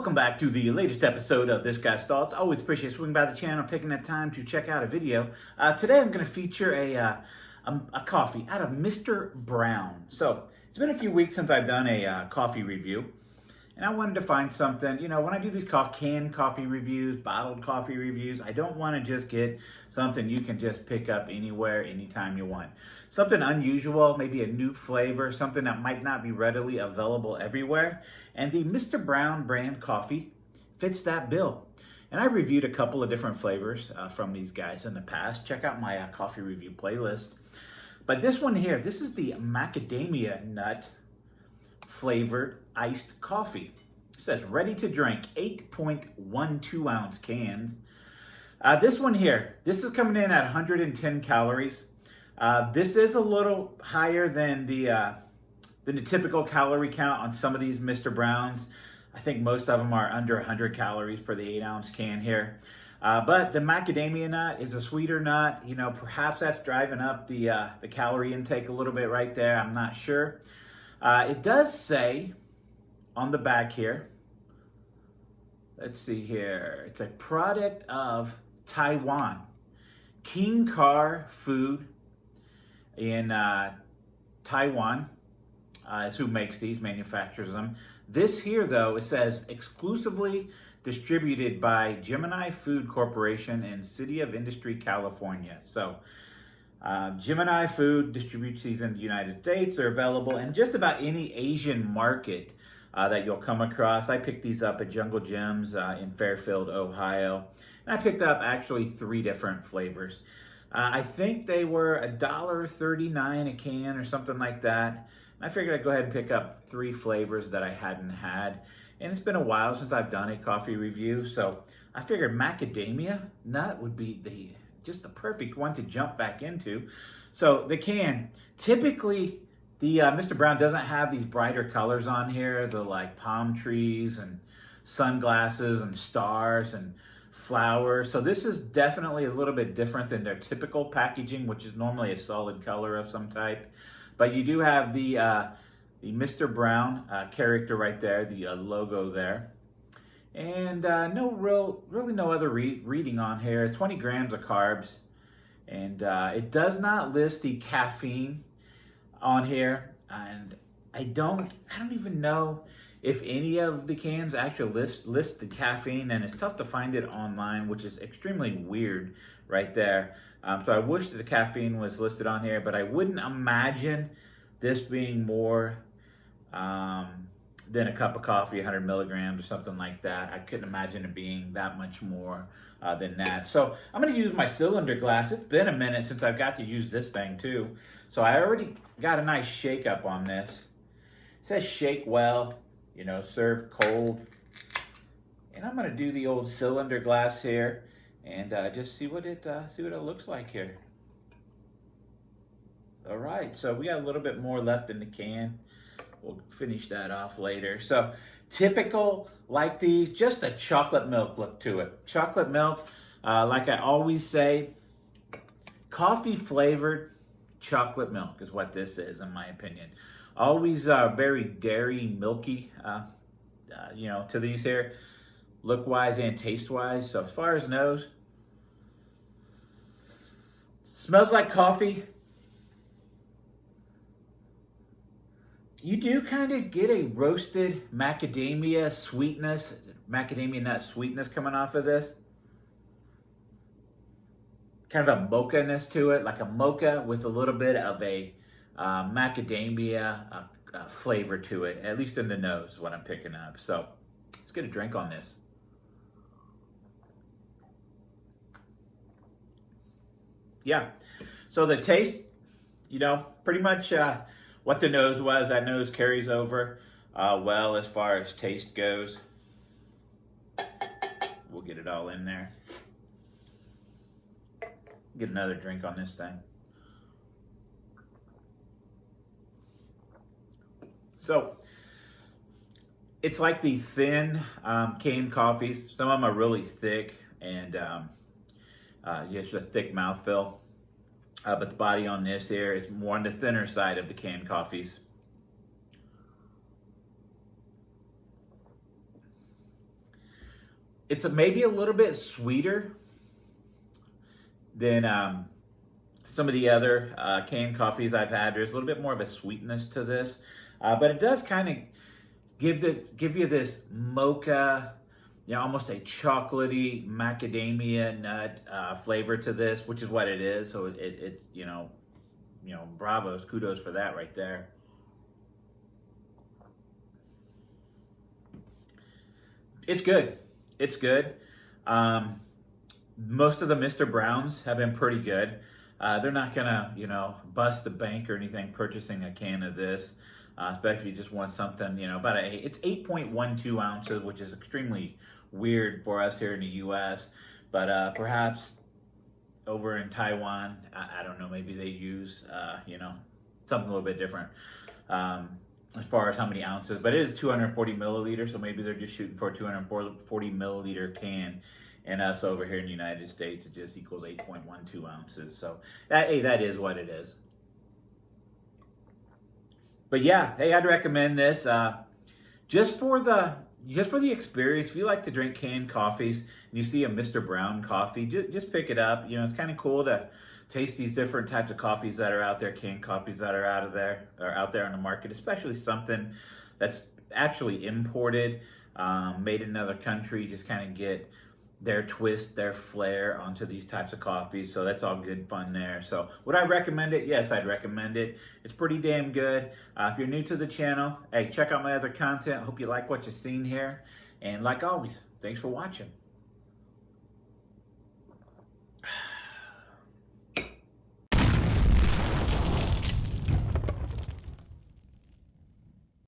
Welcome back to the latest episode of This Guy's Thoughts. Always appreciate swinging by the channel, taking that time to check out a video. Today I'm going to feature a coffee out of Mr. Brown. So it's been a few weeks since I've done a coffee review, and I wanted to find something. You know, when I do these canned coffee reviews, bottled coffee reviews, I don't want to just get something you can just pick up anywhere, anytime you want. Something unusual, maybe a new flavor, something that might not be readily available everywhere. And the Mr. Brown brand coffee fits that bill. And I reviewed a couple of different flavors from these guys in the past. Check out my coffee review playlist. But this one here, this is the Macadamia Nut flavored iced coffee. It says ready to drink, 8.12 ounce cans. This one here, this is coming in at 110 calories. This is a little higher than the typical calorie count on some of these Mr. Browns. I think most of them are under 100 calories per the 8-ounce can here. But the macadamia nut is a sweeter nut. You know, perhaps that's driving up the calorie intake a little bit right there. I'm not sure. It does say on the back here, let's see here, it's a product of Taiwan. King Car Food in Taiwan is who makes these, manufactures them. This here, though, it says exclusively distributed by Gemini Food Corporation in City of Industry, California. So Gemini Food distributes these in the United States. They're available in just about any Asian market that you'll come across. I picked these up at Jungle Gems in Fairfield, Ohio. And I picked up actually 3 different flavors. I think they were $1.39 a can or something like that. And I figured I'd go ahead and pick up 3 flavors that I hadn't had. And it's been a while since I've done a coffee review, so I figured macadamia nut would be just the perfect one to jump back into. So the can, typically the Mr. Brown doesn't have these brighter colors on here, the like palm trees and sunglasses and stars and flowers. So this is definitely a little bit different than their typical packaging, which is normally a solid color of some type. But you do have the Mr. Brown character right there, the logo there. And really no other reading on here. 20 grams of carbs. And it does not list the caffeine on here. And I don't even know if any of the cans actually list the caffeine, and it's tough to find it online, which is extremely weird right there. So I wish that the caffeine was listed on here, but I wouldn't imagine this being more than a cup of coffee, 100 milligrams or something like that. I couldn't imagine it being that much more than that. So I'm going to use my cylinder glass. It's been a minute since I've got to use this thing too. So I already got a nice shake up on this. It says shake well, you know, serve cold. And I'm going to do the old cylinder glass here and just see what it looks like here. All right, so we got a little bit more left in the can. We'll finish that off later. So typical, like these, just a chocolate milk look to it. Chocolate milk, like I always say, coffee flavored chocolate milk is what this is, in my opinion. Always very dairy, milky, you know, to these here, look-wise and taste-wise. So as far as nose, smells like coffee. You do kind of get a roasted macadamia nut sweetness coming off of this. Kind of a mocha-ness to it, like a mocha with a little bit of a macadamia flavor to it, at least in the nose is what I'm picking up. So let's get a drink on this. Yeah, so the taste, you know, pretty much what the nose was, that nose carries over well as far as taste goes. We'll get it all in there. Get another drink on this thing. So it's like the thin canned coffees. Some of them are really thick and just a thick mouthfeel. But the body on this here is more on the thinner side of the canned coffees. It's maybe a little bit sweeter than some of the other canned coffees I've had. There's a little bit more of a sweetness to this, but it does kind of give you this mocha, almost a chocolatey macadamia nut flavor to this, which is what it is. So it's bravos, kudos for that right there. It's good. It's good. Most of the Mr. Browns have been pretty good. They're not gonna, bust the bank or anything purchasing a can of this, especially if you just want something, it's 8.12 ounces, which is extremely weird for us here in the U.S. But perhaps over in Taiwan, I don't know, maybe they use, something a little bit different as far as how many ounces. But it is 240 milliliters, so maybe they're just shooting for a 240 milliliter can. And us over here in the United States, it just equals 8.12 ounces. So, hey, that is what it is. But yeah, hey, I'd recommend this just for the experience. If you like to drink canned coffees and you see a Mr. Brown coffee, just pick it up. It's kind of cool to taste these different types of coffees that are out there, canned coffees that are out there on the market, especially something that's actually imported, made in another country. Just kind of get their twist, their flair onto these types of coffees. So that's all good fun there. So would I recommend it? Yes, I'd recommend it. It's pretty damn good. If you're new to the channel, hey, check out my other content. Hope you like what you've seen here. And like always, thanks for watching.